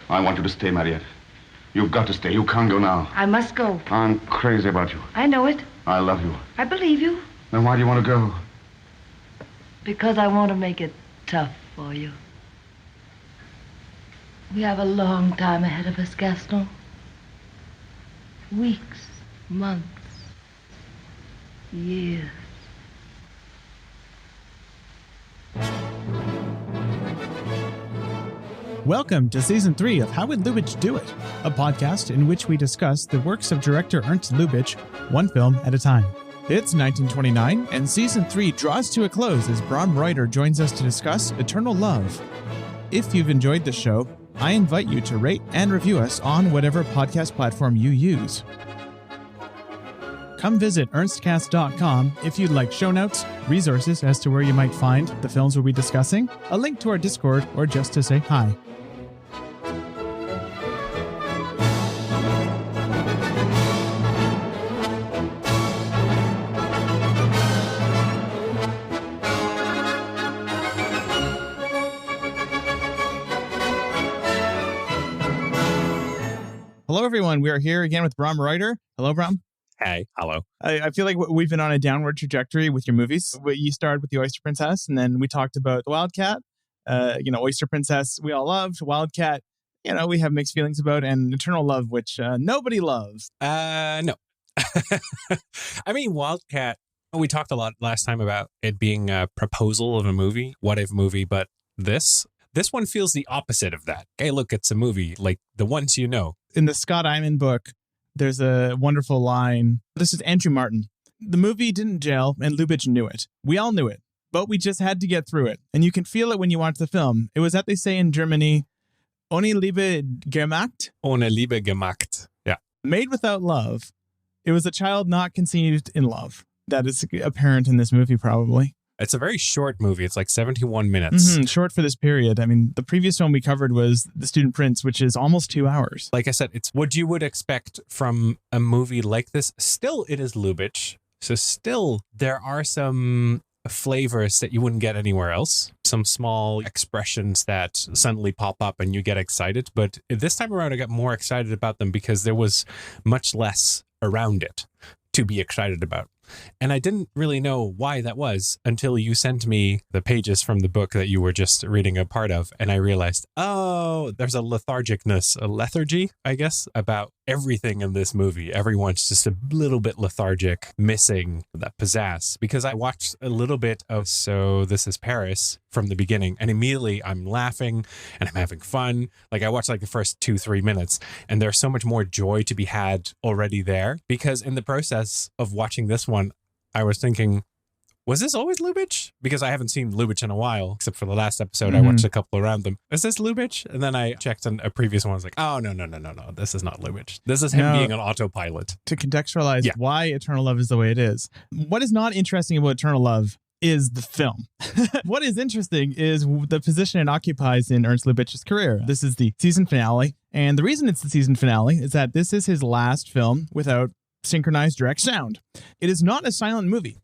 I want you to stay, Mariette. You've got to stay. You can't go now. I must go. I'm crazy about you. I know it. I love you. I believe you. Then why do you want to go? Because I want to make it tough for you. We have a long time ahead of us, Gaston. Weeks, months, years. Welcome to Season 3 of How Would Lubitsch Do It? A podcast in which we discuss the works of director Ernst Lubitsch, one film at a time. It's 1929, and Season 3 draws to a close as Bram Ruiter joins us to discuss Eternal Love. If you've enjoyed the show, I invite you to rate and review us on whatever podcast platform you use. Come visit ernstcast.com if you'd like show notes, resources as to where you might find the films we'll be discussing, a link to our Discord, or just to say hi. Hello, everyone. We are here again with Bram Ruiter. Hello, Bram. Hey, hello. I feel like we've been on a downward trajectory with your movies. You started with The Oyster Princess, and then we talked about The Wildcat. Oyster Princess, we all loved. Wildcat, we have mixed feelings about. And Eternal Love, which nobody loves. No. I mean, Wildcat, we talked a lot last time about it being a proposal of a movie, what if movie, but this one feels the opposite of that. Hey, look, it's a movie, like the ones you know. In the Scott Eyman book, there's a wonderful line. This is Andrew Martin. The movie didn't gel, and Lubitsch knew it. We all knew it, but we just had to get through it. And you can feel it when you watch the film. It was that they say in Germany, ohne Liebe gemacht. Ohne Liebe gemacht. Yeah. Made without love. It was a child not conceived in love. That is apparent in this movie, probably. It's a very short movie. It's like 71 minutes. Short for this period. I mean, the previous one we covered was The Student Prince, which is almost 2 hours. Like I said, it's what you would expect from a movie like this. Still, it is Lubitsch. So still, there are some flavors that you wouldn't get anywhere else. Some small expressions that suddenly pop up and you get excited. But this time around, I got more excited about them because there was much less around it to be excited about. And I didn't really know why that was until you sent me the pages from the book that you were just reading a part of. And I realized, oh, there's a lethargy, I guess, about everything in this movie. Everyone's just a little bit lethargic, missing that pizzazz. Because I watched a little bit of So This Is Paris from the beginning, and immediately I'm laughing and I'm having fun. Like I watched like the first 2-3 minutes, and there's so much more joy to be had already there. Because in the process of watching this one, I was thinking, was this always Lubitsch? Because I haven't seen Lubitsch in a while, except for the last episode. I watched a couple around them. Is this Lubitsch? And then I checked on a previous one. I was like, oh, no. This is not Lubitsch. This is him being an autopilot. To contextualize why Eternal Love is the way it is. What is not interesting about Eternal Love is the film. What is interesting is the position it occupies in Ernst Lubitsch's career. This is the season finale. And the reason it's the season finale is that this is his last film without synchronized direct sound. It is not a silent movie.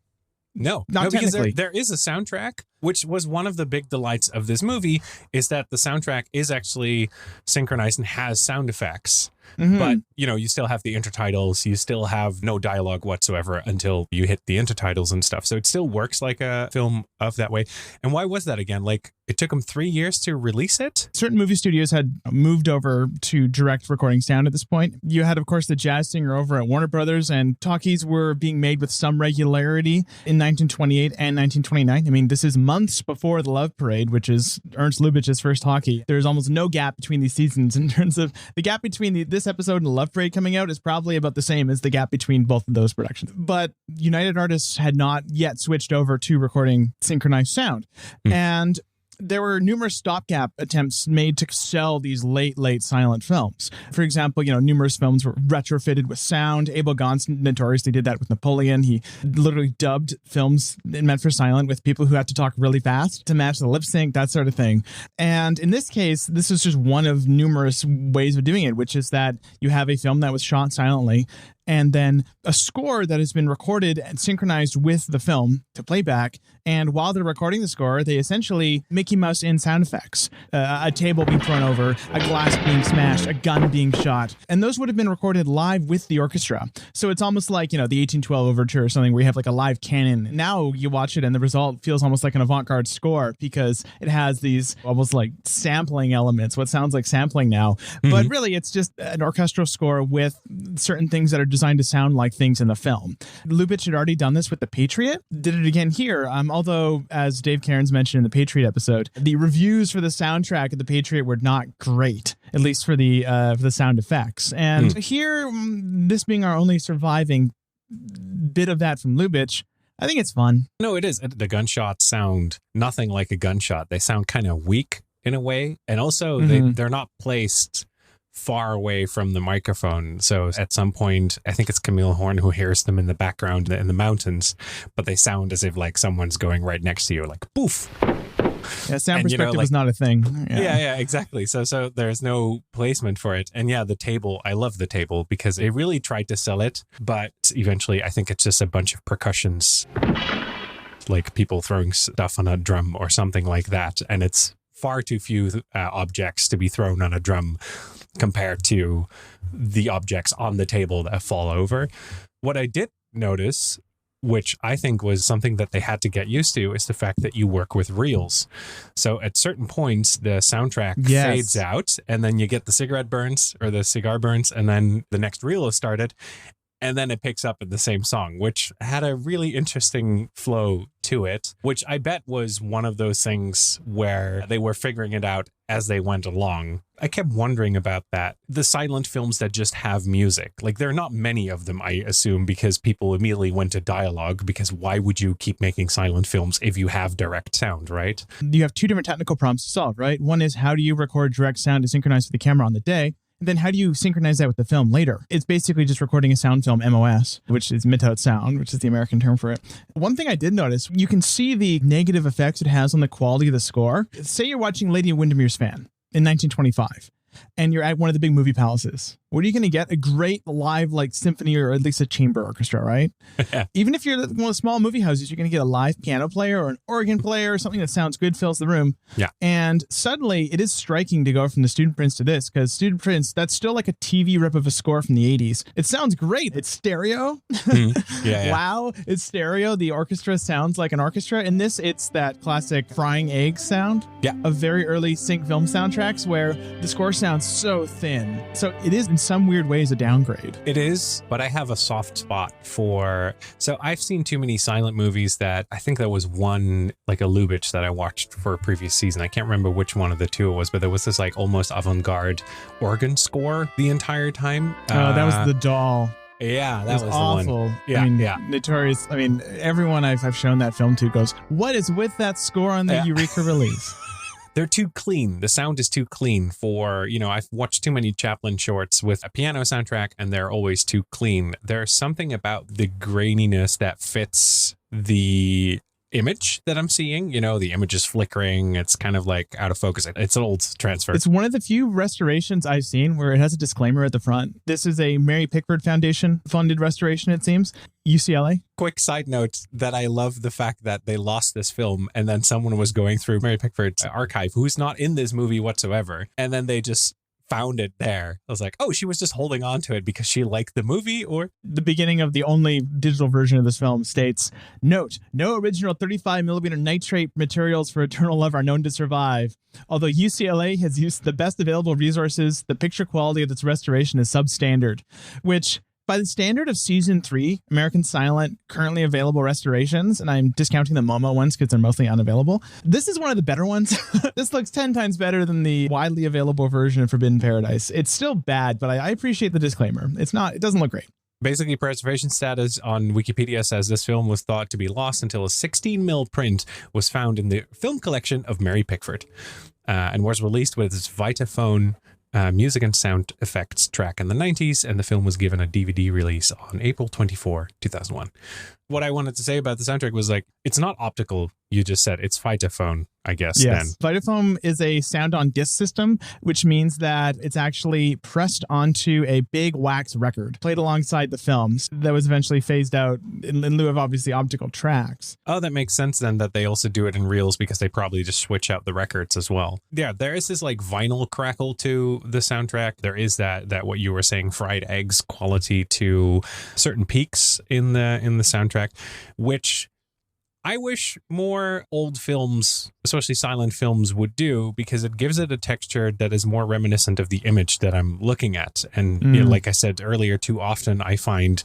No, not because there is a soundtrack, which was one of the big delights of this movie, is that the soundtrack is actually synchronized and has sound effects. But, you still have the intertitles. You still have no dialogue whatsoever until you hit the intertitles and stuff. So it still works like a film of that way. And why was that again? Like, it took them 3 years to release it? Certain movie studios had moved over to direct recording sound at this point. You had, of course, the jazz singer over at Warner Brothers, and talkies were being made with some regularity in 1928 and 1929. I mean, this is months before The Love Parade, which is Ernst Lubitsch's first talkie. There's almost no gap between these seasons in terms of the gap between this episode and The Love Parade coming out is probably about the same as the gap between both of those productions. But United Artists had not yet switched over to recording synchronized sound. And there were numerous stopgap attempts made to sell these late silent films. For example, numerous films were retrofitted with sound. Abel Gance notoriously did that with Napoleon. He literally dubbed films meant for silent with people who had to talk really fast to match the lip sync, that sort of thing. And in this case, this is just one of numerous ways of doing it, which is that you have a film that was shot silently and then a score that has been recorded and synchronized with the film to playback. And while they're recording the score, they essentially Mickey Mouse in sound effects, a table being thrown over, a glass being smashed, a gun being shot. And those would have been recorded live with the orchestra. So it's almost like, the 1812 overture or something where you have like a live canon. Now you watch it and the result feels almost like an avant-garde score because it has these almost like sampling elements, what sounds like sampling now. Mm-hmm. But really, it's just an orchestral score with certain things that are designed to sound like things in the film. Lubitsch had already done this with The Patriot, did it again here. Although, as Dave Cairns mentioned in the Patriot episode, the reviews for the soundtrack of The Patriot were not great, at least for the sound effects. And here, this being our only surviving bit of that from Lubitsch, I think it's fun. No, it is. The gunshots sound nothing like a gunshot. They sound kind of weak in a way. And also, they're not placed far away from the microphone. So at some point, I think it's Camille Horn who hears them in the background in the mountains, but they sound as if like someone's going right next to you, like poof. Yeah, sound perspective is not a thing. Yeah, exactly. So there's no placement for it. And yeah, the table, I love the table because they really tried to sell it, but eventually I think it's just a bunch of percussions, like people throwing stuff on a drum or something like that. And it's far too few objects to be thrown on a drum compared to the objects on the table that fall over. What I did notice, which I think was something that they had to get used to, is the fact that you work with reels. So at certain points, the soundtrack fades out, and then you get the cigarette burns or the cigar burns, and then the next reel is started, and then it picks up in the same song, which had a really interesting flow to it, which I bet was one of those things where they were figuring it out as they went along. I kept wondering about that. The silent films that just have music, like there are not many of them, I assume, because people immediately went to dialogue, because why would you keep making silent films if you have direct sound, right? You have two different technical problems to solve, right? One is how do you record direct sound to synchronize with the camera on the day? And then how do you synchronize that with the film later? It's basically just recording a sound film, MOS, which is mid-out sound, which is the American term for it. One thing I did notice, you can see the negative effects it has on the quality of the score. Say you're watching Lady Windermere's Fan in 1925, and you're at one of the big movie palaces. What are you going to get? A great live like symphony or at least a chamber orchestra, right? Yeah. Even if you're one of the small movie houses, you're going to get a live piano player or an organ player or something that sounds good, fills the room. Yeah. And suddenly it is striking to go from the Student Prince to this, because Student Prince, that's still like a TV rip of a score from the 80s. It sounds great. It's stereo. Yeah. Wow. It's stereo. The orchestra sounds like an orchestra. In this, it's that classic frying egg sound of very early sync film soundtracks where the score sounds so thin. So it is in some weird ways a downgrade. It is, but I have a soft spot for... So I've seen too many silent movies that... I think there was one, like a Lubitsch that I watched for a previous season. I can't remember which one of the two it was, but there was this like almost avant-garde organ score the entire time. Oh, that was The Doll. Yeah, that was awful. The one. Yeah. Notorious. I mean, everyone I've shown that film to goes, what is with that score on the Eureka release? They're too clean. The sound is too clean for, I've watched too many Chaplin shorts with a piano soundtrack and they're always too clean. There's something about the graininess that fits the image that I'm seeing. The image is flickering. It's kind of like out of focus. It's an old transfer. It's one of the few restorations I've seen where it has a disclaimer at the front. This is a Mary Pickford Foundation funded restoration, it seems. UCLA. Quick side note that I love the fact that they lost this film and then someone was going through Mary Pickford's archive who's not in this movie whatsoever. And then they just found it there. I was like, oh, she was just holding on to it because she liked the movie, or... The beginning of the only digital version of this film states, note, no original 35mm nitrate materials for Eternal Love are known to survive. Although UCLA has used the best available resources, the picture quality of its restoration is substandard, which... By the standard of season 3, American Silent currently available restorations, and I'm discounting the MoMA ones because they're mostly unavailable, this is one of the better ones. This looks 10 times better than the widely available version of Forbidden Paradise. It's still bad, but I appreciate the disclaimer. It doesn't look great. Basically, preservation status on Wikipedia says this film was thought to be lost until a 16mm print was found in the film collection of Mary Pickford and was released with its Vitaphone music and sound effects track in the 90s, and the film was given a DVD release on April 24, 2001. what I wanted to say about the soundtrack was like, it's not optical. You just said it's Vitaphone, I guess. Yes. Then. Vitaphone is a sound on disc system, which means that it's actually pressed onto a big wax record played alongside the films that was eventually phased out in lieu of obviously optical tracks. Oh, that makes sense then that they also do it in reels because they probably just switch out the records as well. Yeah, there is this like vinyl crackle to the soundtrack. There is that what you were saying, fried eggs quality to certain peaks in the soundtrack, which I wish more old films, especially silent films, would do, because it gives it a texture that is more reminiscent of the image that I'm looking at. And you know, like I said earlier, too often I find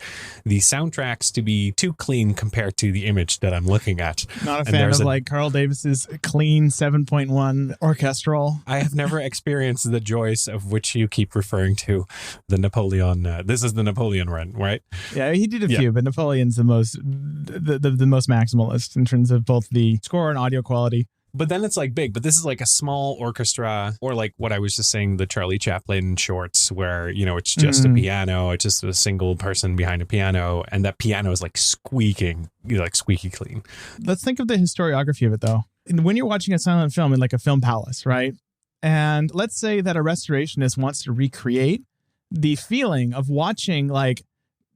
the soundtracks to be too clean compared to the image that I'm looking at. Not a fan of like Carl Davis's clean 7.1 orchestral. I have never experienced the joys of which you keep referring to, the Napoleon. This is the Napoleon run, right? Yeah, he did a few, but Napoleon's the most maximalist in terms of both the score and audio quality. But then it's like big, but this is like a small orchestra, or like what I was just saying, the Charlie Chaplin shorts where, you know, it's just a piano, it's just a single person behind a piano, and that piano is like squeaking, you know, like squeaky clean. Let's think of the historiography of it though. When you're watching a silent film in like a film palace, right? And let's say that a restorationist wants to recreate the feeling of watching like,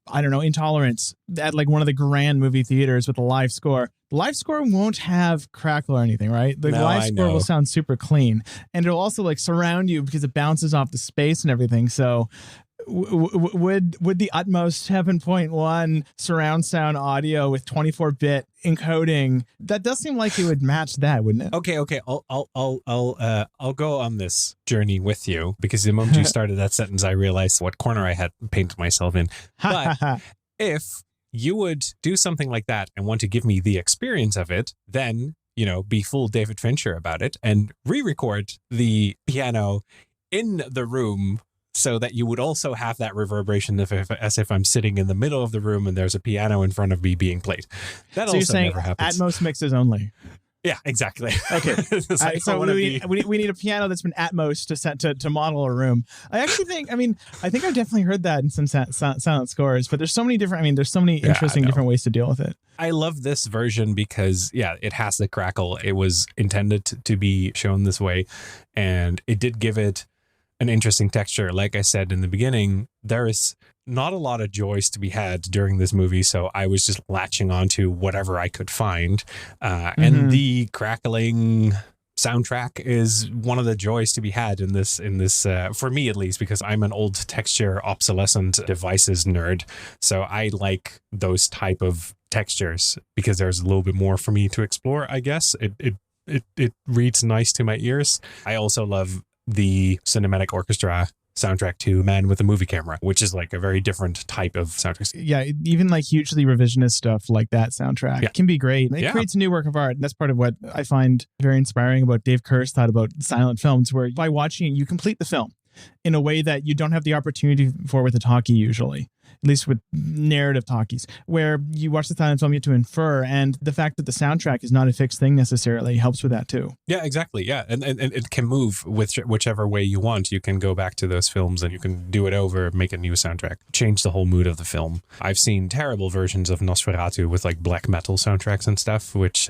I don't know, Intolerance at like one of the grand movie theaters with a live score. The live score won't have crackle or anything, right? The live score will sound super clean, and it'll also like surround you because it bounces off the space and everything. So would the utmost 7.1 surround sound audio with 24-bit encoding, that does seem like it would match that, wouldn't it? Okay. I'll go on this journey with you, because the moment you started that sentence, I realized what corner I had painted myself in. But if you would do something like that and want to give me the experience of it, then, you know, be full David Fincher about it and re-record the piano in the room, so that you would also have that reverberation as if I'm sitting in the middle of the room and there's a piano in front of me being played. That so also you're saying never happens. Atmos mixes only. Yeah, exactly. Okay. So we need a piano that's been Atmos to model a room. I think I've definitely heard that in some silent scores, but there's so many different, there's so many interesting different ways to deal with it. I love this version because, it has the crackle. It was intended to be shown this way, and it did give it an interesting texture. Like I said in the beginning, there is not a lot of joys to be had during this movie, so I was just latching onto whatever I could find. And the crackling soundtrack is one of the joys to be had in this for me at least, because I'm an old texture obsolescent devices nerd. So I like those type of textures because there's a little bit more for me to explore, I guess. It reads nice to my ears. I also love the cinematic orchestra soundtrack to Man with a Movie Camera, which is like a very different type of soundtrack. Yeah, even like hugely revisionist stuff like that soundtrack can be great. It creates a new work of art. And that's part of what I find very inspiring about Dave Kehr's thought about silent films, where by watching it, you complete the film in a way that you don't have the opportunity for with a talkie usually. At least with narrative talkies, where you watch the silent film, you have to infer, and the fact that the soundtrack is not a fixed thing necessarily helps with that too. Yeah, exactly. Yeah, and it can move with whichever way you want. You can go back to those films and you can do it over, make a new soundtrack, change the whole mood of the film. I've seen terrible versions of Nosferatu with like black metal soundtracks and stuff, which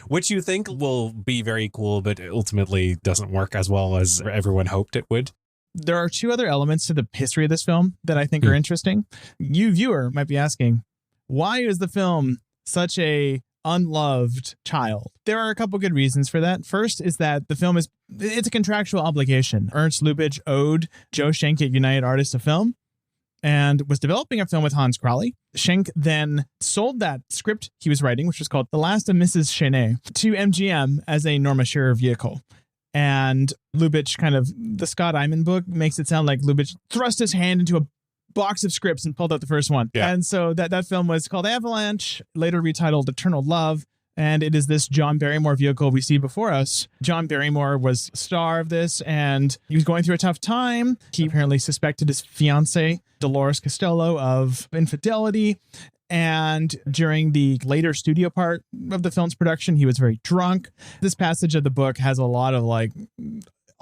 which you think will be very cool, but ultimately doesn't work as well as everyone hoped it would. There are two other elements to the history of this film that I think are interesting. You, viewer, might be asking, why is the film such a unloved child? There are a couple good reasons for that. First is that the film it's a contractual obligation. Ernst Lubitsch owed Joe Schenck at United Artists of Film and was developing a film with Hans Crowley. Schenck then sold that script he was writing, which was called The Last of Mrs. Chenet, to MGM as a Norma Shearer vehicle. And Lubitsch, kind of the Scott Iman book makes it sound like Lubitsch thrust his hand into a box of scripts and pulled out the first one. Yeah. And so that film was called Avalanche, later retitled Eternal Love. And it is this John Barrymore vehicle we see before us. John Barrymore was star of this, and he was going through a tough time. He apparently suspected his fiancée, Dolores Costello, of infidelity. And during the later studio part of the film's production, he was very drunk. This passage of the book has a lot of like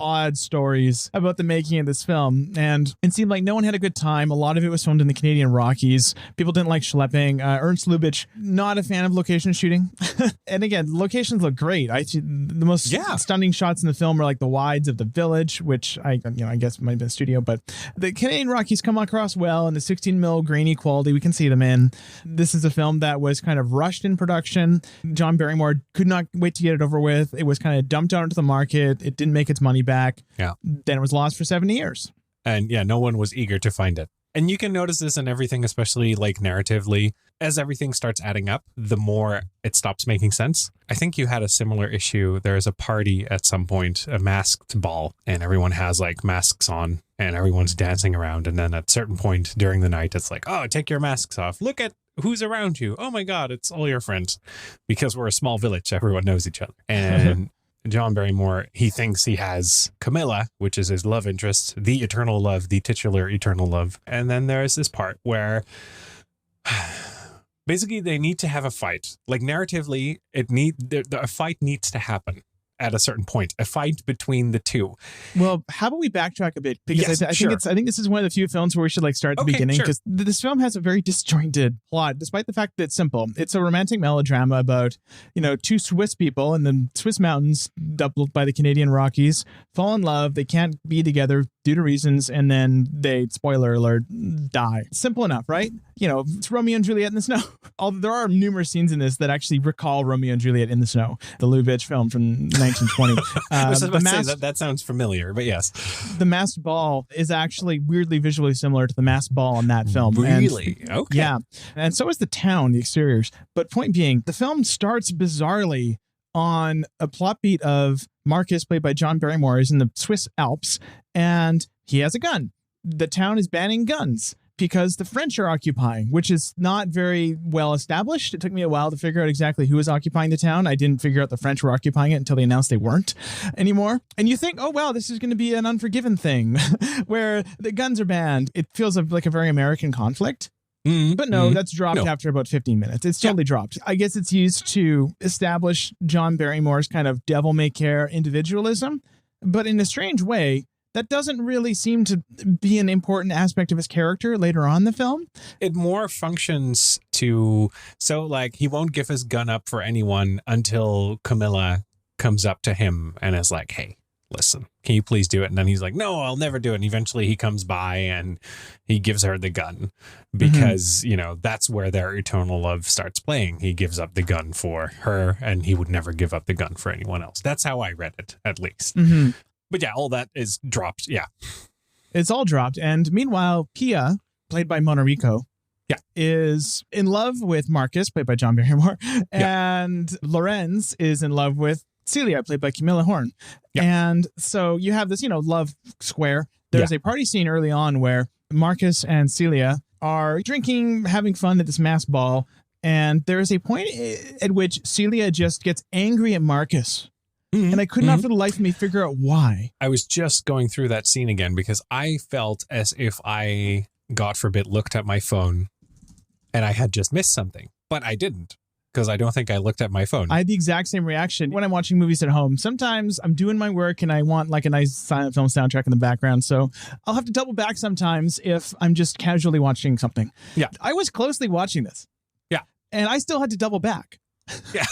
odd stories about the making of this film, and it seemed like no one had a good time. A lot of it was filmed in the Canadian Rockies. People didn't like schlepping. Ernst Lubitsch, not a fan of location shooting. And again, locations look great. The most stunning shots in the film are like the wides of the village, which I guess might have been a studio, but the Canadian Rockies come across well, and the 16 mil grainy quality we can see them in. This is a film that was kind of rushed in production. John Barrymore could not wait to get it over with. It was kind of dumped out into the market. It didn't make its money back. Yeah. Then it was lost for 70 years. And yeah, no one was eager to find it. And you can notice this in everything, especially like narratively. As everything starts adding up, the more it stops making sense. I think you had a similar issue. There's a party at some point, a masked ball, and everyone has like masks on and everyone's dancing around. And then at a certain point during the night, it's like, oh, take your masks off. Look at who's around you. Oh my God, it's all your friends. Because we're a small village, everyone knows each other. And John Barrymore, he thinks he has Camilla, which is his love interest, the eternal love, the titular eternal love. And then there's this part where basically they need to have a fight. Like narratively, a fight needs to happen at a certain point, a fight between the two. Well, how about we backtrack a bit? Because I think this is one of the few films where we should like start at the beginning, because this film has a very disjointed plot, despite the fact that it's simple. It's a romantic melodrama about, two Swiss people in the Swiss mountains, doubled by the Canadian Rockies, fall in love. They can't be together due to reasons, and then they, spoiler alert, die. Simple enough, right? It's Romeo and Juliet in the snow. Although there are numerous scenes in this that actually recall Romeo and Juliet in the snow, the Lubitsch film from 1920. I was about to say that sounds familiar, but yes. The masked ball is actually weirdly visually similar to the masked ball in that film. Really? And, okay. Yeah. And so is the town, the exteriors. But point being, the film starts bizarrely on a plot beat of Marcus, played by John Barrymore, is in the Swiss Alps, and he has a gun. The town is banning guns because the French are occupying, which is not very well established. It took me a while to figure out exactly who was occupying the town. I didn't figure out the French were occupying it until they announced they weren't anymore. And you think, oh, wow, this is going to be an Unforgiven thing where the guns are banned. It feels like a very American conflict. But no, that's dropped after about 15 minutes. It's totally dropped. I guess it's used to establish John Barrymore's kind of devil-may-care individualism. But in a strange way, that doesn't really seem to be an important aspect of his character later on in the film. It more functions so like he won't give his gun up for anyone until Camilla comes up to him and is like, hey, listen, can you please do it? And then he's like, no, I'll never do it. And eventually he comes by and he gives her the gun because, that's where their eternal love starts playing. He gives up the gun for her and he would never give up the gun for anyone else. That's how I read it, at least. But yeah, all that is dropped. Yeah. It's all dropped. And meanwhile, Pia, played by Mona Rico, is in love with Marcus, played by John Barrymore. And Lorenz is in love with Celia, played by Camilla Horn. And so you have this, love square. There's a party scene early on where Marcus and Celia are drinking, having fun at this mass ball. And there's a point at which Celia just gets angry at Marcus. And I could not for the life of me figure out why. I was just going through that scene again because I felt as if I, God forbid, looked at my phone and I had just missed something. But I didn't. Because I don't think I looked at my phone. I had the exact same reaction when I'm watching movies at home. Sometimes I'm doing my work and I want like a nice silent film soundtrack in the background. So I'll have to double back sometimes if I'm just casually watching something. Yeah. I was closely watching this. Yeah. And I still had to double back. Yeah.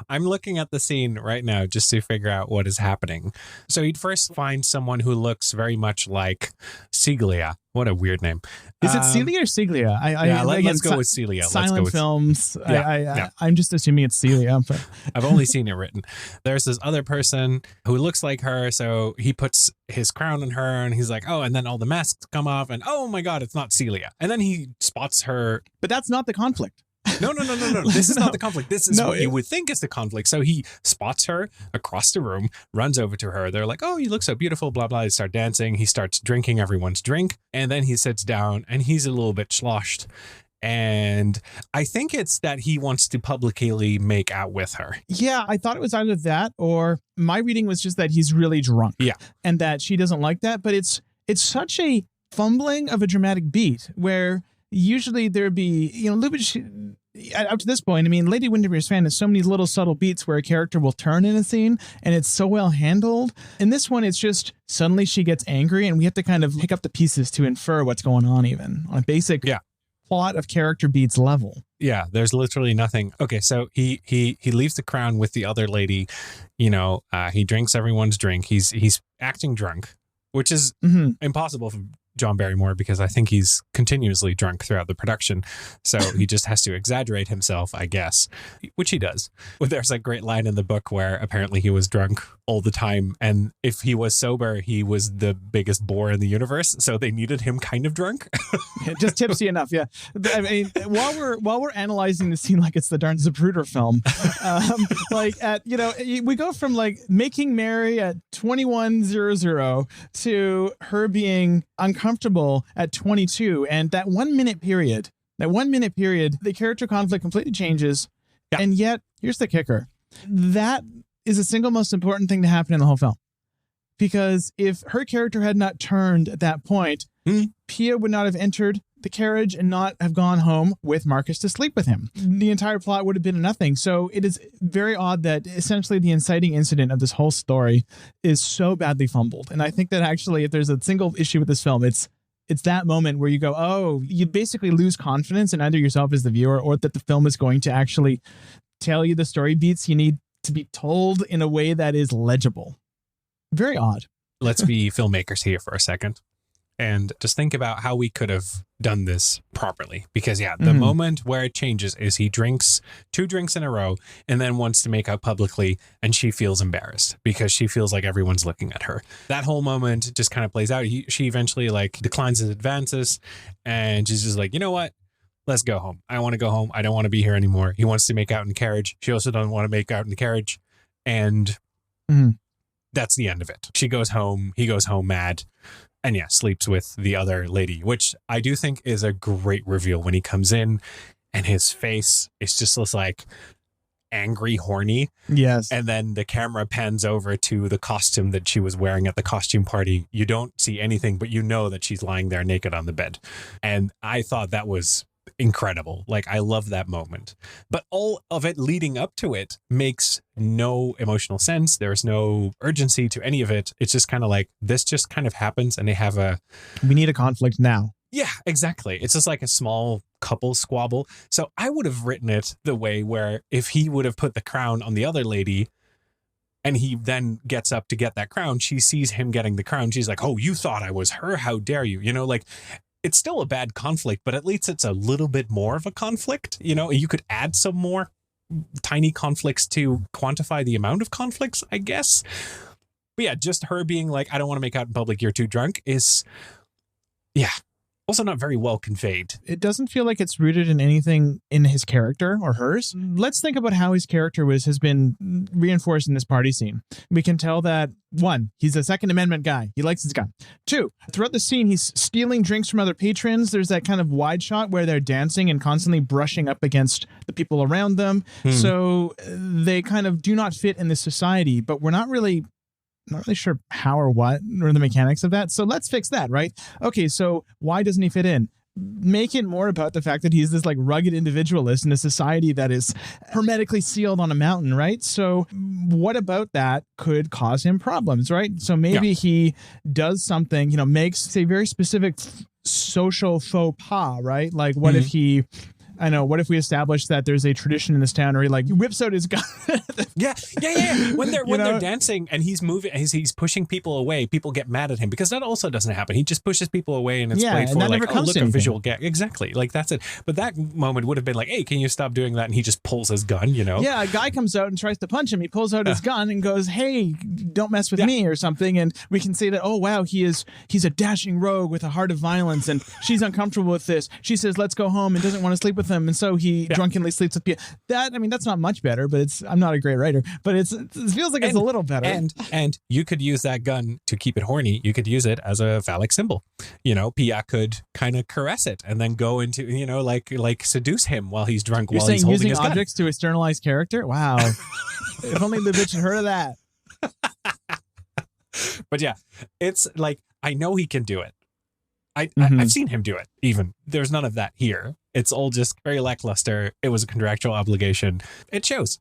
I'm looking at the scene right now just to figure out what is happening. So he'd first find someone who looks very much like Celia. What a weird name. Is it Celia or Celia? Let's go with Celia. Silent films. I'm just assuming it's Celia. But I've only seen it written. There's this other person who looks like her. So he puts his crown on her and he's like, oh, and then all the masks come off and oh my God, it's not Celia. And then he spots her. But that's not the conflict. No. This is not the conflict. This is what you would think is the conflict. So he spots her across the room, runs over to her. They're like, oh, you look so beautiful, blah, blah. They start dancing. He starts drinking everyone's drink. And then he sits down and he's a little bit sloshed. And I think it's that he wants to publicly make out with her. Yeah, I thought it was either that or my reading was just that he's really drunk. Yeah. And that she doesn't like that. But it's such a fumbling of a dramatic beat where usually there'd be, Lubitsch, up to this point, I mean, Lady Windermere's Fan has so many little subtle beats where a character will turn in a scene, and it's so well handled. In this one, it's just suddenly she gets angry, and we have to kind of pick up the pieces to infer what's going on, even on a basic plot of character beats level. Yeah, there's literally nothing. Okay, so he leaves the crown with the other lady. He drinks everyone's drink. He's acting drunk, which is impossible for John Barrymore because I think he's continuously drunk throughout the production. So he just has to exaggerate himself, I guess, which he does. Well, there's a great line in the book where apparently he was drunk all the time. And if he was sober, he was the biggest bore in the universe. So they needed him kind of drunk. Just tipsy enough. Yeah. I mean, while we're analyzing the scene like it's the darn Zapruder film, we go from like making merry at 21:00 to her being uncomfortable at 22. And that 1 minute period, the character conflict completely changes. Yeah. And yet, here's the kicker. That is the single most important thing to happen in the whole film. Because if her character had not turned at that point, Pia would not have entered the carriage and not have gone home with Marcus to sleep with him. The entire plot would have been nothing. So it is very odd that essentially the inciting incident of this whole story is so badly fumbled. And I think that actually, if there's a single issue with this film, it's that moment where you go, oh, you basically lose confidence in either yourself as the viewer or that the film is going to actually tell you the story beats you need to be told in a way that is legible. Very odd. Let's be filmmakers here for a second and just think about how we could have done this properly. Because the moment where it changes is he drinks 2 drinks in a row and then wants to make out publicly, and she feels embarrassed because she feels like everyone's looking at her. That whole moment just kind of plays out. She eventually declines his advances, and she's just like, you know what? Let's go home. I want to go home. I don't want to be here anymore. He wants to make out in the carriage. She also doesn't want to make out in the carriage. And that's the end of it. She goes home. He goes home mad. And sleeps with the other lady, which I do think is a great reveal when he comes in and his face is just this like angry, horny. Yes. And then the camera pans over to the costume that she was wearing at the costume party. You don't see anything, but you know that she's lying there naked on the bed. And I thought that was incredible. Like, I love that moment. But all of it leading up to it makes no emotional sense. There's no urgency to any of it. It's just kind of like, this just kind of happens and they have we need a conflict now. Yeah, exactly. It's just like a small couple squabble. So I would have written it the way where if he would have put the crown on the other lady and he then gets up to get that crown, she sees him getting the crown. She's like, oh, you thought I was her? How dare you? It's still a bad conflict, but at least it's a little bit more of a conflict. You could add some more tiny conflicts to quantify the amount of conflicts, I guess. But just her being like, I don't want to make out in public, you're too drunk is, also not very well conveyed. It doesn't feel like it's rooted in anything in his character or hers. Let's think about how his character has been reinforced in this party scene. We can tell that, 1, he's a Second Amendment guy. He likes his gun. 2, throughout the scene, he's stealing drinks from other patrons. There's that kind of wide shot where they're dancing and constantly brushing up against the people around them. So they kind of do not fit in this society, but we're not really sure how or what or the mechanics of that. So let's fix that, right? Okay, so why doesn't he fit in? Make it more about the fact that he's this like rugged individualist in a society that is hermetically sealed on a mountain, right? So what about that could cause him problems, right? So maybe he does something, makes a very specific social faux pas, right? Like what if he... what if we establish that there's a tradition in this town where he whips out his gun? Yeah. When they're dancing and he's moving, he's pushing people away, people get mad at him because that also doesn't happen. He just pushes people away and it's played for like, oh, look, a visual gag. Exactly. Like that's it. But that moment would have been like, hey, can you stop doing that? And he just pulls his gun, Yeah, a guy comes out and tries to punch him. He pulls out his gun and goes, hey, don't mess with me or something. And we can say that, oh, wow, he's a dashing rogue with a heart of violence and she's uncomfortable with this. She says, let's go home and doesn't want to sleep with him, and so he drunkenly sleeps with Pia. That's not much better, but I'm not a great writer, but it feels like it's a little better. And you could use that gun to keep it horny. You could use it as a phallic symbol. Pia could kind of caress it and then go into, like seduce him while he's drunk. You're while saying he's holding using his objects gun. to externalize character? Wow. If only Lubitsch had heard of that. But it's like, I know he can do it. I've seen him do it. Even there's none of that here. It's all just very lackluster. It was a contractual obligation. It shows.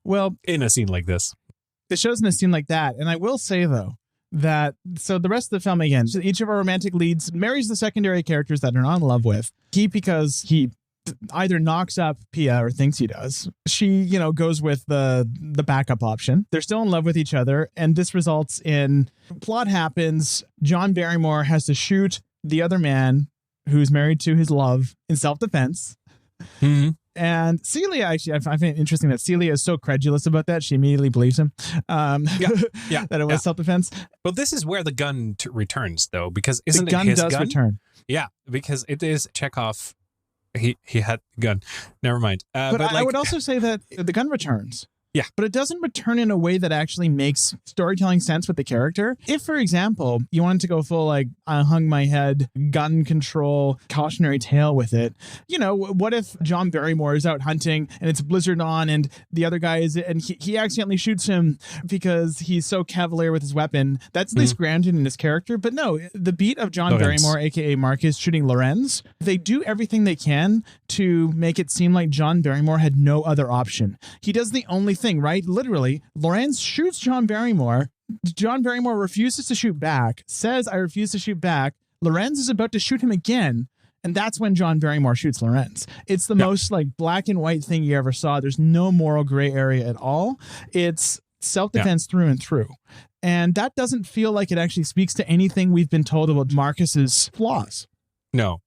Well, in a scene like this, it shows in a scene like that. And I will say though that so the rest of the film, again, each of our romantic leads marries the secondary characters that they're not in love with. He, because he either knocks up Pia or thinks he does. She, goes with the backup option. They're still in love with each other, and this results in plot happens. John Barrymore has to shoot the other man who's married to his love in self-defense. Mm-hmm. And Celia, actually, I find it interesting that Celia is so credulous about that. She immediately believes him that it was self-defense. Well, this is where the gun returns, though, because isn't the gun it his does gun? Return. Yeah, because it is Chekhov. He had the gun. Never mind. But I would also say that the gun returns. Yeah. But it doesn't return in a way that actually makes storytelling sense with the character. If, for example, you wanted to go full, like, I hung my head, gun control, cautionary tale with it, what if John Barrymore is out hunting and it's blizzard on and the other guy is, and he accidentally shoots him because he's so cavalier with his weapon? That's at least grounded in his character. But no, the beat of John Barrymore, a.k.a. Marcus, shooting Lorenz, they do everything they can to make it seem like John Barrymore had no other option. He does the only thing, right? Literally, Lorenz shoots John Barrymore. John Barrymore refuses to shoot back, says, I refuse to shoot back. Lorenz is about to shoot him again. And that's when John Barrymore shoots Lorenz. It's the most like black and white thing you ever saw. There's no moral gray area at all. It's self-defense through and through. And that doesn't feel like it actually speaks to anything we've been told about Marcus's flaws. No.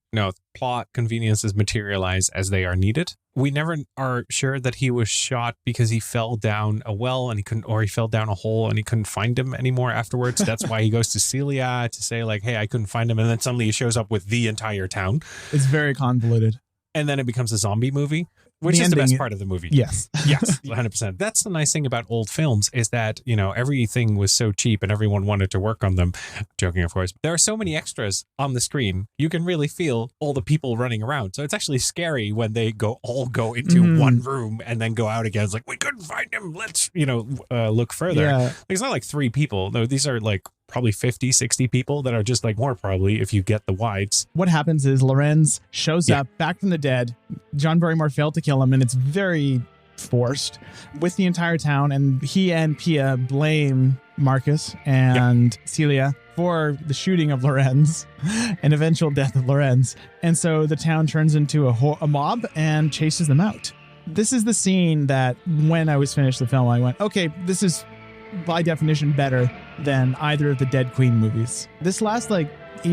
Plot conveniences materialize as they are needed. We never are sure that he was shot because he fell down a well and he fell down a hole and he couldn't find him anymore afterwards. That's why he goes to Celia to say, like, hey, I couldn't find him. And then suddenly he shows up with the entire town. It's very convoluted. And then it becomes a zombie movie, which is the best part of the movie. Yes. Yes, 100%. That's the nice thing about old films is that, everything was so cheap and everyone wanted to work on them. Joking, of course. There are so many extras on the screen. You can really feel all the people running around. So it's actually scary when they all go into one room and then go out again. It's like, we couldn't find him. Let's, look further. Yeah. It's not like 3 people. No, these are like probably 50, 60 people that are just like more probably if you get the wides. What happens is Lorenz shows up back from the dead. John Barrymore failed to kill him, and it's very forced with the entire town. And he and Pia blame Marcus and Celia for the shooting of Lorenz and eventual death of Lorenz. And so the town turns into a mob and chases them out. This is the scene that when I was finished the film, I went, okay, this is by definition better than either of the Dead Queen movies. This last 8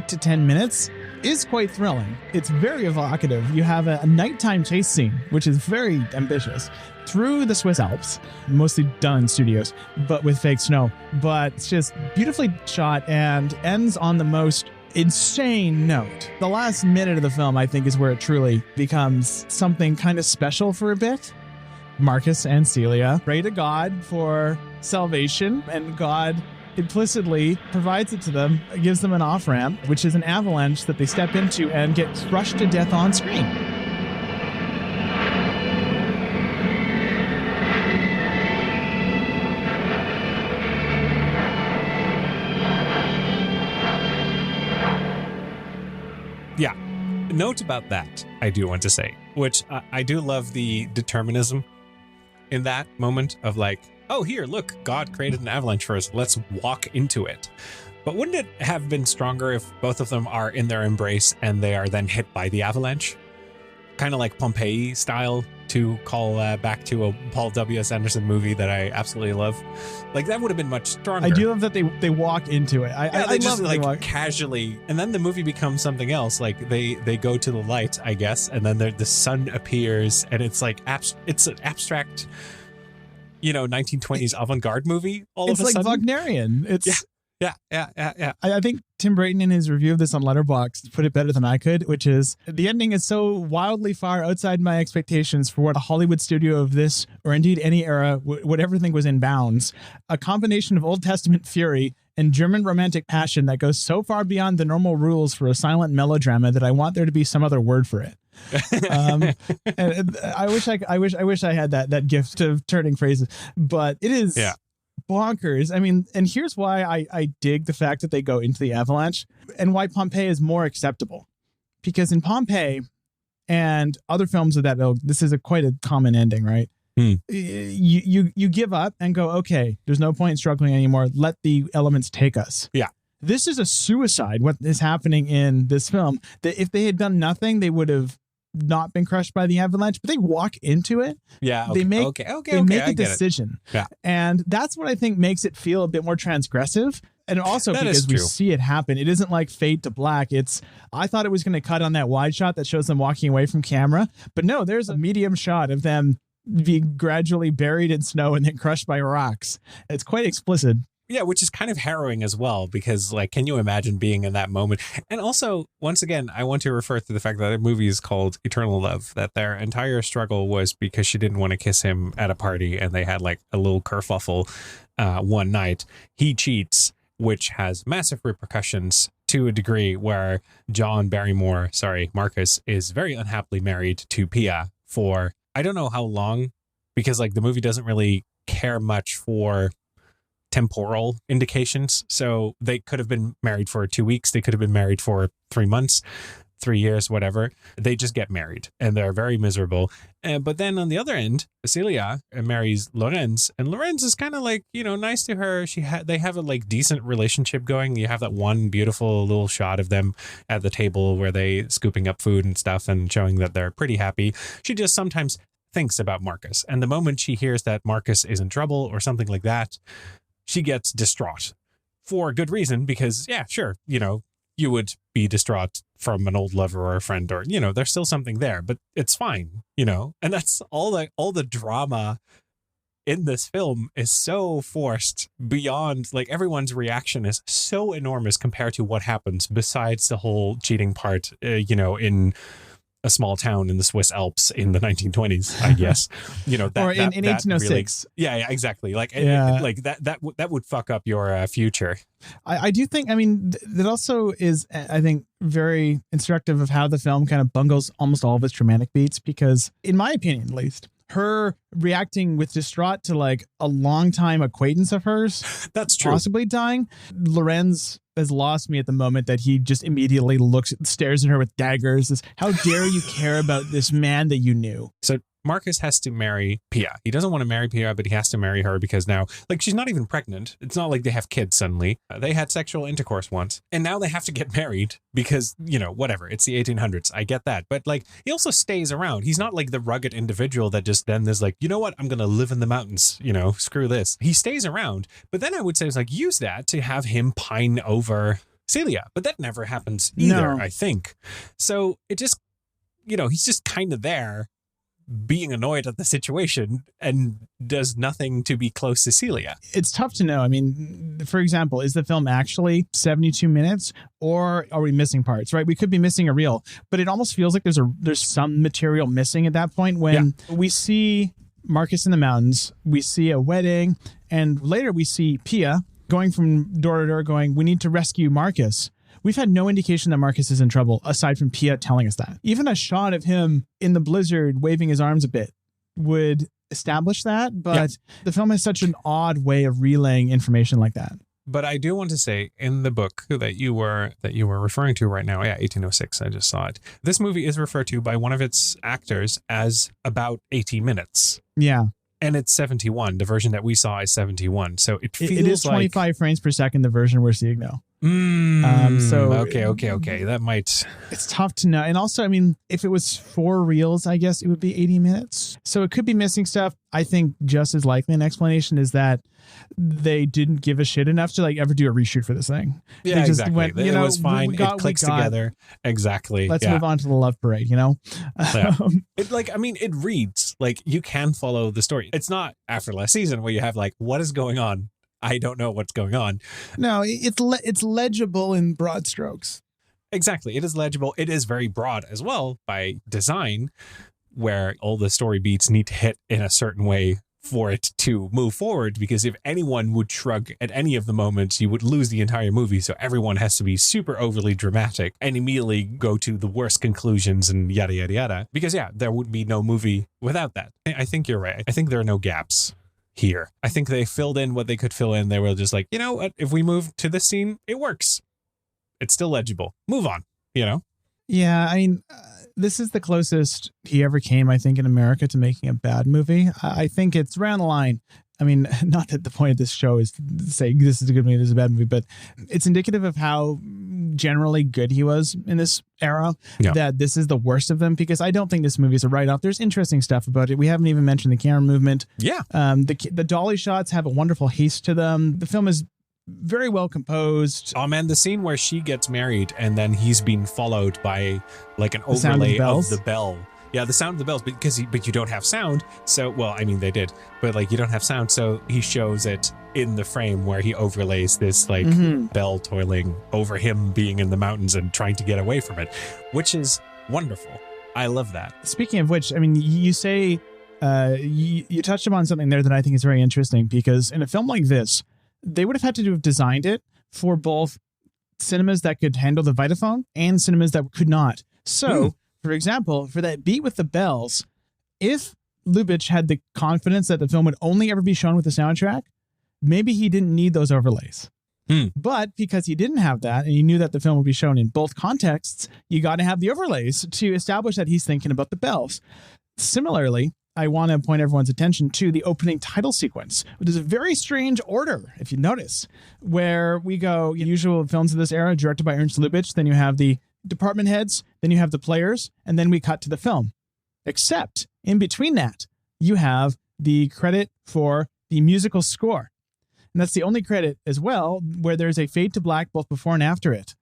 to 10 minutes is quite thrilling. It's very evocative. You have a nighttime chase scene, which is very ambitious, through the Swiss Alps, mostly done in studios, but with fake snow. But it's just beautifully shot and ends on the most insane note. The last minute of the film, I think, is where it truly becomes something kind of special for a bit. Marcus and Celia pray to God for salvation, and God implicitly provides it to them, gives them an off-ramp, which is an avalanche that they step into and get crushed to death on screen. Yeah. Note about that, I do want to say, which I do love the determinism in that moment of like, oh, here, look, God created an avalanche for us. Let's walk into it. But wouldn't it have been stronger if both of them are in their embrace and they are then hit by the avalanche? Kind of like Pompeii style, to call back to a Paul W.S. Anderson movie that I absolutely love. Like, that would have been much stronger. I do love that they walk into it. They just like casually, and then the movie becomes something else. Like they go to the light, I guess, and then the sun appears, and it's like it's an abstract, 1920s avant-garde movie. It's like Wagnerian. It's yeah. I think Tim Brayton in his review of this on Letterboxd put it better than I could, which is the ending is so wildly far outside my expectations for what a Hollywood studio of this, or indeed any era, would ever think was in bounds. A combination of Old Testament fury and German romantic passion that goes so far beyond the normal rules for a silent melodrama that I want there to be some other word for it. And I wish I had that gift of turning phrases, but it is bonkers. I mean, and here's why I dig the fact that they go into the avalanche and why Pompeii is more acceptable. Because in Pompeii and other films of that ilk, this is quite a common ending, right? You give up and go, okay, there's no point in struggling anymore. Let the elements take us. Yeah. This is a suicide, what is happening in this film. That if they had done nothing, they would have not been crushed by the avalanche, but they walk into it. Yeah. Okay, they make a decision. Yeah. And that's what I think makes it feel a bit more transgressive. And also that because we see it happen. It isn't like fade to black. I thought it was going to cut on that wide shot that shows them walking away from camera. But no, there's a medium shot of them being gradually buried in snow and then crushed by rocks. It's quite explicit. Yeah, which is kind of harrowing as well, because like, can you imagine being in that moment? And also, once again, I want to refer to the fact that the movie is called Eternal Love, that their entire struggle was because she didn't want to kiss him at a party and they had like a little kerfuffle one night. He cheats, which has massive repercussions to a degree where Marcus is very unhappily married to Pia for, I don't know how long, because like the movie doesn't really care much for temporal indications. So they could have been married for 2 weeks. They could have been married for 3 months, 3 years, whatever. They just get married and they're very miserable. But then on the other end, Celia marries Lorenz, and Lorenz is kind of like, nice to her. They have a like decent relationship going. You have that one beautiful little shot of them at the table where they scooping up food and stuff and showing that they're pretty happy. She just sometimes thinks about Marcus. And the moment she hears that Marcus is in trouble or something like that, she gets distraught for good reason, because, yeah, sure, you would be distraught from an old lover or a friend, or, there's still something there, but it's fine, and that's all the drama in this film is so forced beyond, like, everyone's reaction is so enormous compared to what happens besides the whole cheating part, in a small town in the Swiss Alps in the 1920s, I guess, or in 1806. Really, yeah, exactly. Like, that would fuck up your future. I do think, that also is, I think, very instructive of how the film kind of bungles almost all of its dramatic beats, because in my opinion, at least, her reacting with distraught to like a longtime acquaintance of hers, that's true, possibly dying. Lorenz has lost me at the moment that he just immediately stares at her with daggers. How dare you care about this man that you knew? So Marcus has to marry Pia. He doesn't want to marry Pia, but he has to marry her because now, like, she's not even pregnant. It's not like they have kids suddenly. They had sexual intercourse once, and now they have to get married because, whatever. It's the 1800s. I get that. But, like, he also stays around. He's not like the rugged individual that just then is like, you know what? I'm going to live in the mountains. Screw this. He stays around. But then I would say it's like, use that to have him pine over Celia. But that never happens either, I think. So it just, he's just kind of there, being annoyed at the situation, and does nothing to be close to Celia. It's tough to know. For example, is the film actually 72 minutes, or are we missing parts, right? We could be missing a reel, but it almost feels like there's some material missing at that point when we see Marcus in the mountains, we see a wedding, and later we see Pia going from door to door going, we need to rescue Marcus. We've had no indication that Marcus is in trouble, aside from Pia telling us that. Even a shot of him in the blizzard waving his arms a bit would establish that, but the film has such an odd way of relaying information like that. But I do want to say, in the book that you were referring to right now, 1806, I just saw it. This movie is referred to by one of its actors as about 80 minutes. Yeah. And it's 71. The version that we saw is 71. So it feels it is 25 frames per second, the version we're seeing now. Okay. That might... It's tough to know. And also, if it was 4 reels, I guess it would be 80 minutes. So it could be missing stuff. I think just as likely an explanation is that they didn't give a shit enough to ever do a reshoot for this thing. Yeah, they just exactly. Went, it was fine. It clicks together. Exactly. Let's move on to the love parade, Yeah. It reads like you can follow the story. It's not After Last Season where you have what is going on? I don't know what's going on. No, it's legible in broad strokes. Exactly. It is legible. It is very broad as well by design, where all the story beats need to hit in a certain way for it to move forward, because if anyone would shrug at any of the moments, you would lose the entire movie. So everyone has to be super overly dramatic and immediately go to the worst conclusions and yada, yada, yada. Because, there would be no movie without that. I think you're right. I think there are no gaps here. I think they filled in what they could fill in. They were just like, you know what? If we move to this scene, it works. It's still legible. Move on, you know? Yeah, I mean, this is the closest he ever came, I think, in America to making a bad movie. I think it's around the line. I mean, not that the point of this show is to say this is a good movie, this is a bad movie, but it's indicative of how generally good he was in this era, that this is the worst of them, because I don't think this movie is a write-off. There's interesting stuff about it. We haven't even mentioned the camera movement. Yeah. The dolly shots have a wonderful haste to them. The film is very well composed. Oh man, the scene where she gets married and then he's being followed by like an overlay of the bell. Yeah, the sound of the bells, but you don't have sound. So, well, I mean, they did, but like you don't have sound. So he shows it in the frame where he overlays this like bell tolling over him being in the mountains and trying to get away from it, which is wonderful. I love that. Speaking of which, I mean, you say you touched upon something there that I think is very interesting, because in a film like this, they would have had to have designed it for both cinemas that could handle the Vitaphone and cinemas that could not. So, for example, for that beat with the bells, if Lubitsch had the confidence that the film would only ever be shown with the soundtrack, maybe he didn't need those overlays. But because he didn't have that, and he knew that the film would be shown in both contexts, you got to have the overlays to establish that he's thinking about the bells. Similarly, I want to point everyone's attention to the opening title sequence, which is a very strange order, if you notice, where we go, usual films of this era, directed by Ernst Lubitsch, then you have the department heads, then you have the players, and then we cut to the film. Except, in between that, you have the credit for the musical score. And that's the only credit as well where there's a fade to black both before and after it.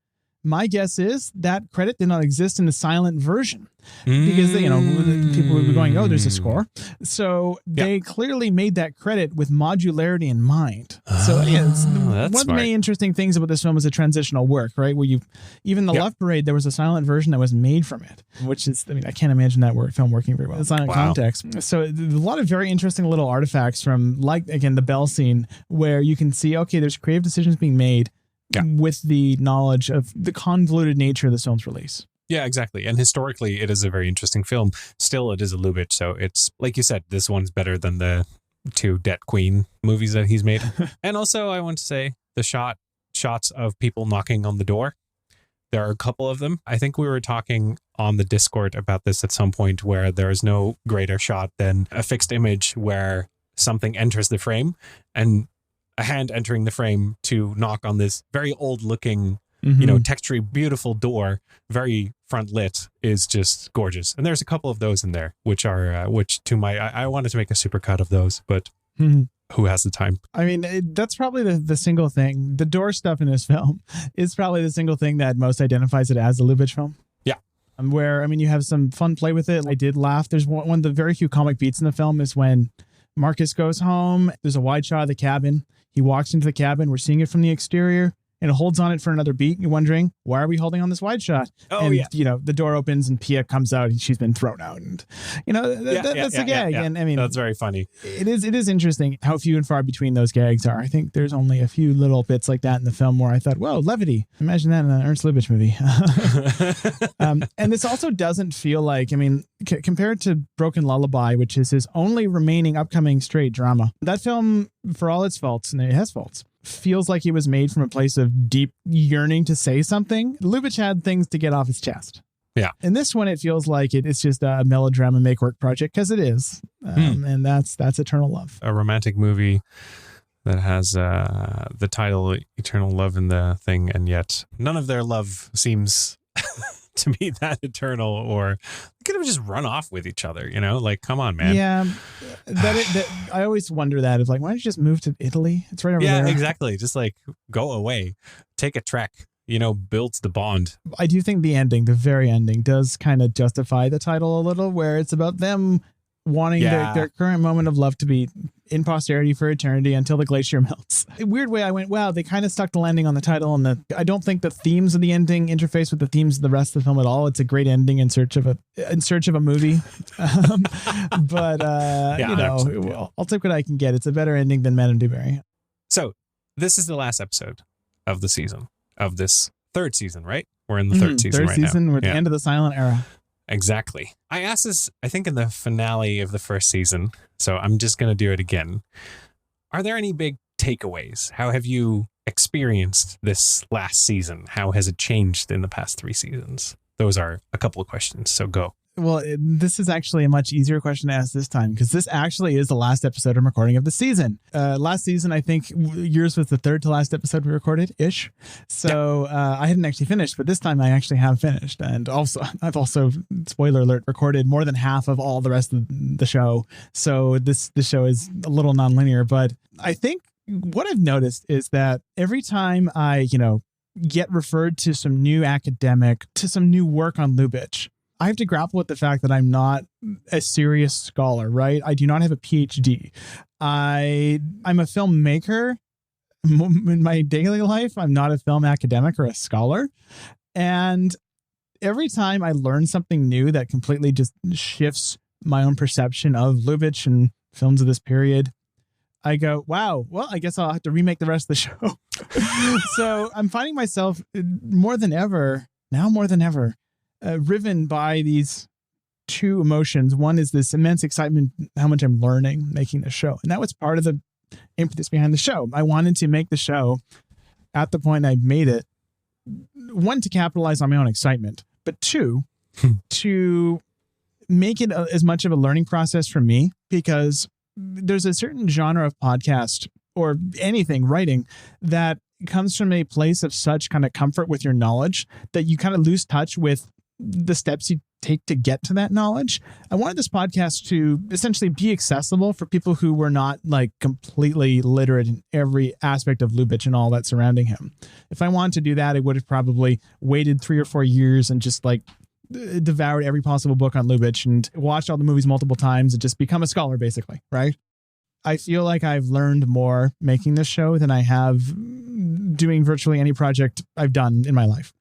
My guess is that credit did not exist in the silent version, because people would be going, oh, there's a score. So they clearly made that credit with modularity in mind. So one of the many interesting things about this film is a transitional work, right? Where even the Love Parade, there was a silent version that was made from it, which is, I mean, I can't imagine that film working very well in silent context. So a lot of very interesting little artifacts from, like, again, the bell scene, where you can see, okay, there's creative decisions being made with the knowledge of the convoluted nature of the film's release. Yeah, exactly. And historically, it is a very interesting film. Still, it is a Lubitsch. So it's, like you said, this one's better than the two Debt Queen movies that he's made. And also, I want to say the shots of people knocking on the door. There are a couple of them. I think we were talking on the Discord about this at some point, where there is no greater shot than a fixed image where something enters the frame and a hand entering the frame to knock on this very old looking, textury, beautiful door, very front lit, is just gorgeous. And there's a couple of those in there, which are, I wanted to make a supercut of those, but who has the time? I mean, that's probably the single thing. The door stuff in this film is probably the single thing that most identifies it as a Lubitsch film. Yeah. Where, I mean, you have some fun play with it. I did laugh. There's one of the very few comic beats in the film is when Marcus goes home. There's a wide shot of the cabin. He walks into the cabin. We're seeing it from the exterior, and it holds on it for another beat. You're wondering, why are we holding on this wide shot? The door opens and Pia comes out and she's been thrown out. And, that's a gag. And I mean, that's very funny. It is interesting how few and far between those gags are. I think there's only a few little bits like that in the film where I thought, whoa, levity. Imagine that in an Ernst Lubitsch movie. And this also doesn't feel like, I mean, compared to Broken Lullaby, which is his only remaining upcoming straight drama, that film, for all its faults, and it has faults, feels like it was made from a place of deep yearning to say something. Lubitsch had things to get off his chest. Yeah. In this one, it feels like it's just a melodrama make work project, because it is. And that's Eternal Love. A romantic movie that has the title Eternal Love in the thing, and yet none of their love seems to be that eternal, or they could have just run off with each other, like, come on, man. Yeah. I always wonder that, of like, why don't you just move to Italy? It's right over there. Yeah, exactly. Just like go away, take a trek, builds the bond. I do think the very ending does kind of justify the title a little, where it's about them wanting their current moment of love to be in posterity for eternity until the glacier melts. In a weird way, I went, wow, they kind of stuck the landing on the title, and I don't think the themes of the ending interface with the themes of the rest of the film at all. It's a great ending in search of a movie. But I'll take what I can get. It's a better ending than Madame du Barry. So this is the last episode of the season, of this third season, right? We're in the third season right now. Third season, we're at the end of the silent era. Exactly. I asked this, I think, in the finale of the first season, so I'm just going to do it again. Are there any big takeaways? How have you experienced this last season? How has it changed in the past 3 seasons? Those are a couple of questions, so go. Well, this is actually a much easier question to ask this time because this actually is the last episode I'm recording of the season. Last season, I think yours was the third to last episode we recorded-ish. So I hadn't actually finished, but this time I actually have finished. And also, I've also, spoiler alert, recorded more than half of all the rest of the show. So the show is a little nonlinear. But I think what I've noticed is that every time I, get referred to some new academic, to some new work on Lubitsch, I have to grapple with the fact that I'm not a serious scholar, right? I do not have a PhD. I'm a filmmaker in my daily life. I'm not a film academic or a scholar. And every time I learn something new that completely just shifts my own perception of Lubitsch and films of this period, I go, wow, well, I guess I'll have to remake the rest of the show. So I'm finding myself more than ever, driven by these two emotions. One is this immense excitement, how much I'm learning making the show. And that was part of the impetus behind the show. I wanted to make the show at the point I made it, one, to capitalize on my own excitement, but two, to make it as much of a learning process for me, because there's a certain genre of podcast or anything writing that comes from a place of such kind of comfort with your knowledge that you kind of lose touch with the steps you take to get to that knowledge. I wanted this podcast to essentially be accessible for people who were not like completely literate in every aspect of Lubitsch and all that surrounding him. If I wanted to do that, I would have probably waited 3 or 4 years and just like devoured every possible book on Lubitsch and watched all the movies multiple times and just become a scholar, basically, right? I feel like I've learned more making this show than I have doing virtually any project I've done in my life.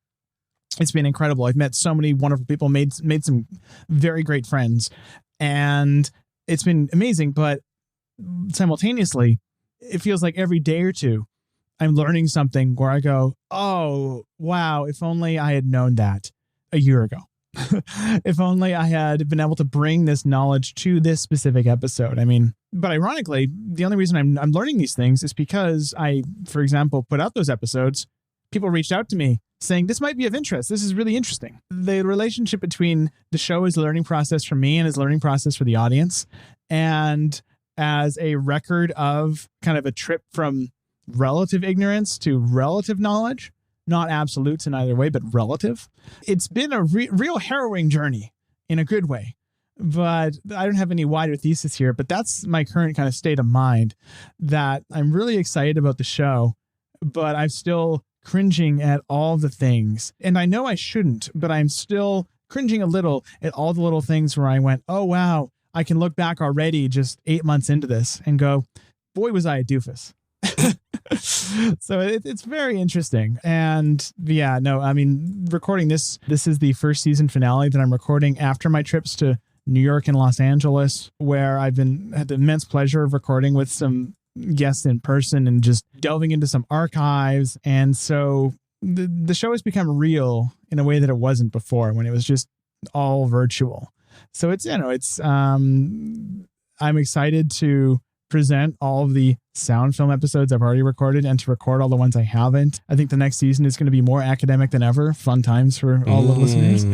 It's been incredible. I've met so many wonderful people, made some very great friends, and it's been amazing. But simultaneously, it feels like every day or two, I'm learning something where I go, oh, wow, if only I had known that a year ago. If only I had been able to bring this knowledge to this specific episode. I mean, but ironically, the only reason I'm learning these things is because I, for example, put out those episodes. People reached out to me saying, this might be of interest. This is really interesting. The relationship between the show as a learning process for me and as a learning process for the audience, and as a record of kind of a trip from relative ignorance to relative knowledge, not absolutes in either way, but relative. It's been a real harrowing journey in a good way, but I don't have any wider thesis here, but that's my current kind of state of mind, that I'm really excited about the show, but I'm still cringing at all the things. And I know I shouldn't, but I'm still cringing a little at all the little things where I went, oh, wow, I can look back already just 8 months into this and go, boy, was I a doofus. So it's very interesting. And yeah, no, I mean, recording this is the first season finale that I'm recording after my trips to New York and Los Angeles, where I've had the immense pleasure of recording with some guests in person and just delving into some archives. And so the show has become real in a way that it wasn't before, when it was just all virtual. So I'm excited to present all of the sound film episodes I've already recorded and to record all the ones I haven't. I think the next season is going to be more academic than ever. Fun times for all the listeners.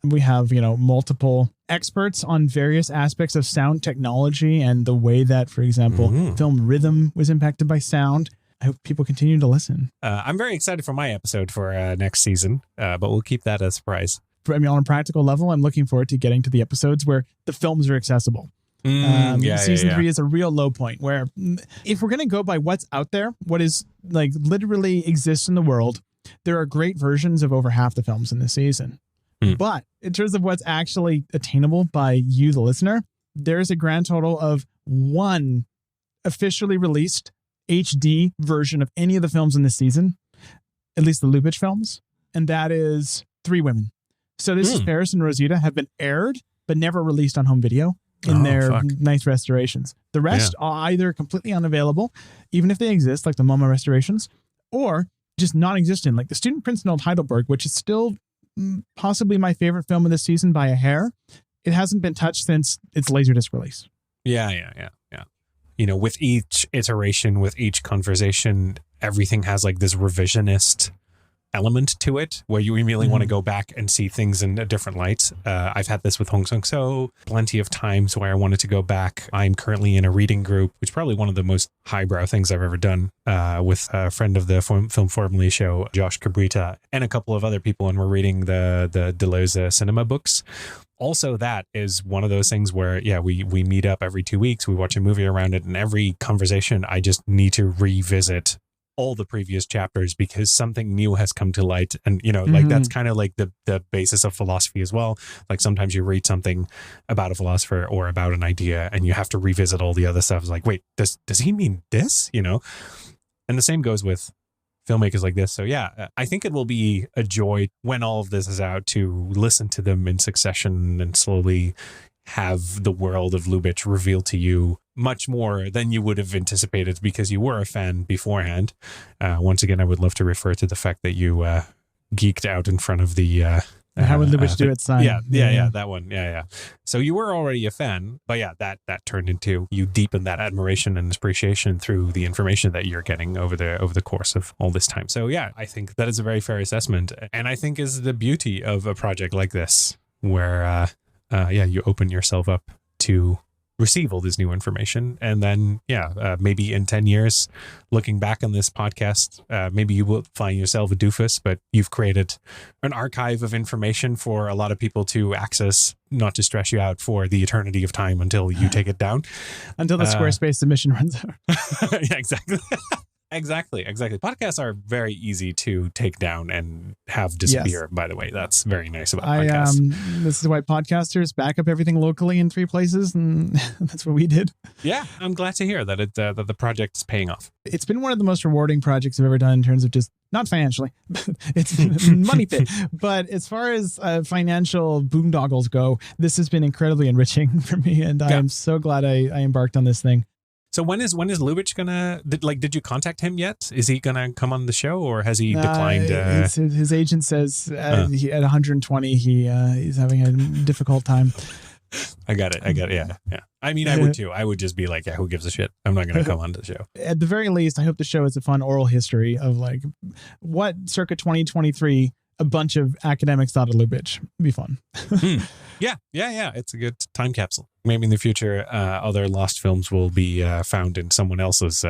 We have, multiple experts on various aspects of sound technology and the way that, for example, film rhythm was impacted by sound. I hope people continue to listen. I'm very excited for my episode for next season, but we'll keep that a surprise. I mean, on a practical level, I'm looking forward to getting to the episodes where the films are accessible. Season 3 is a real low point where, if we're going to go by what's out there, what is like literally exists in the world, there are great versions of over half the films in this season. But in terms of what's actually attainable by you, the listener, there's a grand total of 1 officially released HD version of any of the films in this season, at least the Lubitsch films, and that is 3 women. So this is Paris and Rosita have been aired, but never released on home video in their nice restorations. The rest are either completely unavailable, even if they exist, like the MoMA restorations, or just non-existent, like The Student Prince in Old Heidelberg, which is still possibly my favorite film of this season by a hair. It hasn't been touched since its Laserdisc release. Yeah. with each iteration, with each conversation, everything has like this revisionist element to it where you immediately want to go back and see things in a different light. I've had this with Hong Sung-so plenty of times where I wanted to go back. I'm currently in a reading group, which is probably one of the most highbrow things I've ever done, with a friend of the Film Formally show, Josh Cabrita, and a couple of other people, and we're reading the Deleuze cinema books. Also, that is one of those things where, we meet up every 2 weeks, we watch a movie around it, and every conversation I just need to revisit all the previous chapters because something new has come to light. And, like that's kind of like the basis of philosophy as well. Like sometimes you read something about a philosopher or about an idea and you have to revisit all the other stuff. It's like, wait, does he mean this? And the same goes with filmmakers like this. So I think it will be a joy when all of this is out to listen to them in succession and slowly have the world of Lubitsch revealed to you much more than you would have anticipated because you were a fan beforehand. Once again, I would love to refer to the fact that you geeked out in front of the How Would Lubitsch Do It sign. Yeah, that one. Yeah. So you were already a fan, but that turned into you deepen that admiration and appreciation through the information that you're getting over the course of all this time. So I think that is a very fair assessment, and I think is the beauty of a project like this, where you open yourself up to receive all this new information. And then, maybe in 10 years, looking back on this podcast, maybe you will find yourself a doofus, but you've created an archive of information for a lot of people to access, not to stress you out for the eternity of time until you take it down. Until the Squarespace submission runs out. Yeah, exactly. Exactly. Podcasts are very easy to take down and have disappear, by the way. That's very nice about podcasts. This is why podcasters back up everything locally in 3 places, and that's what we did. Yeah, I'm glad to hear that that the project is paying off. It's been one of the most rewarding projects I've ever done in terms of just, not financially, it's money pit, but as far as financial boondoggles go, this has been incredibly enriching for me, and I am so glad I embarked on this thing. So when is Lubitsch gonna, did you contact him yet? Is he gonna come on the show, or has he declined? His agent says at 120 he's having a difficult time. I got it. Yeah. I mean, I would too. I would just be like, who gives a shit? I'm not gonna come on the show. At the very least, I hope the show is a fun oral history of like what circa 2023 a bunch of academics thought of Lubitsch. It'd be fun. Yeah. It's a good time capsule. Maybe in the future, other lost films will be found in someone else's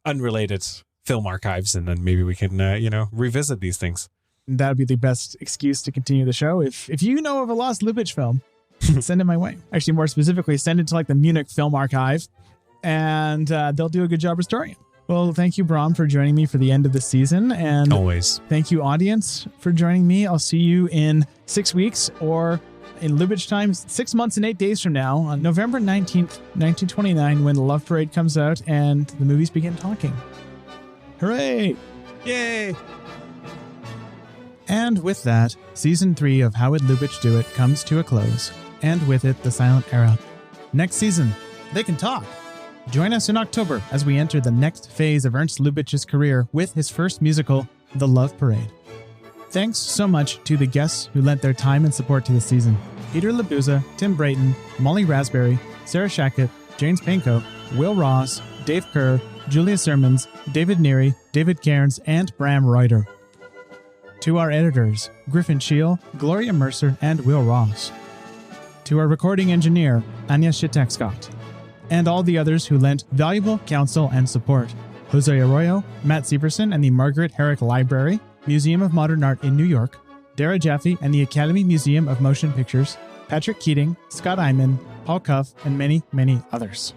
unrelated film archives, and then maybe we can, revisit these things. That would be the best excuse to continue the show. If you know of a lost Lubitsch film, send it my way. Actually, more specifically, send it to like the Munich Film Archive, and they'll do a good job restoring it. Well, thank you, Bram, for joining me for the end of the season. And always. Thank you, audience, for joining me. I'll see you in 6 weeks, or in Lubitsch times, 6 months and 8 days from now, on November 19th, 1929, when The Love Parade comes out and the movies begin talking. Hooray! Yay! And with that, Season 3 of How Would Lubitsch Do It comes to a close, and with it, the silent era. Next season, they can talk. Join us in October as we enter the next phase of Ernst Lubitsch's career with his first musical, The Love Parade. Thanks so much to the guests who lent their time and support to the season. Peter Labuza, Tim Brayton, Molly Rasberry, Sarah Shachat, James Penco, Will Ross, Dave Kehr, Julia Sirmons, David Neary, David Cairns, and Bram Ruiter. To our editors, Griffin Sheel, Gloria Mercer, and Will Ross. To our recording engineer, Anya Citak-Scott. And all the others who lent valuable counsel and support. Jose Arroyo, Matt Severson and the Margaret Herrick Library, Museum of Modern Art in New York, Dara Jaffe and the Academy Museum of Motion Pictures, Patrick Keating, Scott Eyman, Paul Cuff, and many, many others.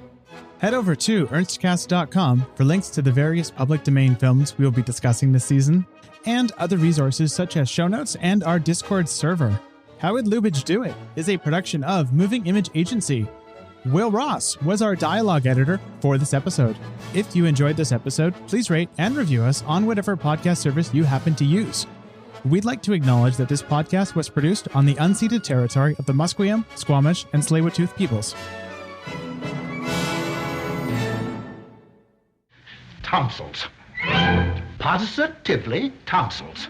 Head over to ernstcast.com for links to the various public domain films we will be discussing this season, and other resources such as show notes and our Discord server. How Would Lubitsch Do It is a production of Moving Image Agency. Will Ross was our dialogue editor for this episode. If you enjoyed this episode, please rate and review us on whatever podcast service you happen to use. We'd like to acknowledge that this podcast was produced on the unceded territory of the Musqueam, Squamish, and Tsleil-Waututh peoples. Tonsils. Positively tonsils.